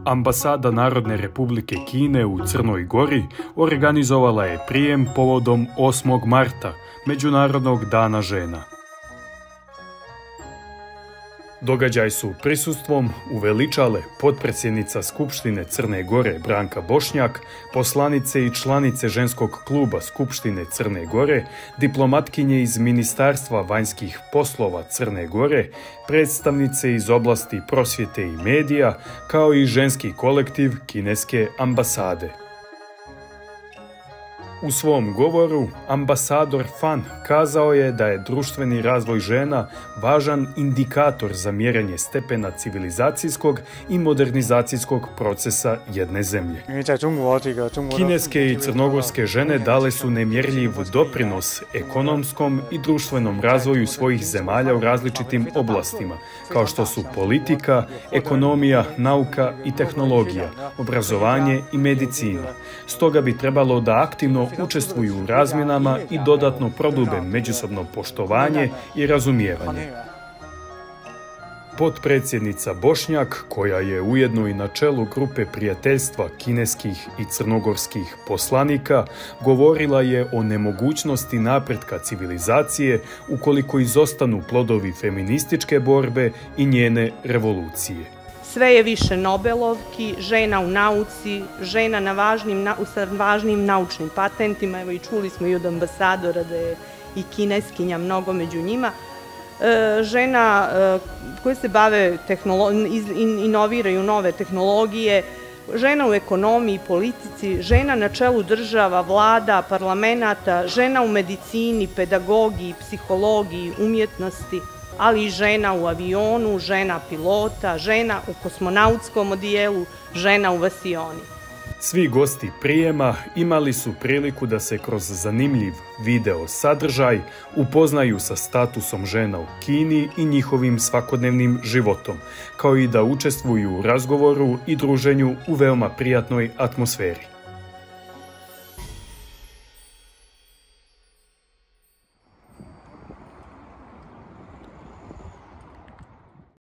Ambasada Narodne Republike Kine u Crnoj Gori organizovala je prijem povodom 8. marta, Međunarodnog dana žena. Događaj su prisustvom uveličale potpredsjednica Skupštine Crne Gore Branka Bošnjak, poslanice i članice ženskog kluba Skupštine Crne Gore, diplomatkinje iz Ministarstva vanjskih poslova Crne Gore, predstavnice iz oblasti prosvjete i medija, kao i ženski kolektiv kineske ambasade. U svom govoru ambasador Fan kazao je da je društveni razvoj žena važan indikator za mjerenje stepena civilizacijskog i modernizacijskog procesa jedne zemlje. Kineske i crnogorske žene dale su nemjerljiv doprinos ekonomskom i društvenom razvoju svojih zemalja u različitim oblastima, kao što su politika, ekonomija, nauka i tehnologija, obrazovanje i medicina. Stoga bi trebalo da aktivno učestvuju u razmjenama i dodatno prodube međusobno poštovanje i razumijevanje. Potpredsjednica Bošnjak, koja je ujedno i na čelu grupe prijateljstva kineskih i crnogorskih poslanika, govorila je o nemogućnosti napretka civilizacije ukoliko izostanu plodovi feminističke borbe i njene revolucije. Sve je više Nobelovki, žena u nauci, žena sa važnim naučnim patentima. Evo i čuli smo i od ambasadora da je i kineskinja mnogo među njima. Žena koje se bave, inoviraju nove tehnologije, žena u ekonomiji, politici, žena na čelu država, vlada, parlamenta, žena u medicini, pedagogiji, psihologiji, umjetnosti, ali i žena u avionu, žena pilota, žena u kosmonautskom odijelu, žena u vasioni. Svi gosti prijema imali su priliku da se kroz zanimljiv video sadržaj upoznaju sa statusom žena u Kini i njihovim svakodnevnim životom, kao i da učestvuju u razgovoru i druženju u veoma prijatnoj atmosferi.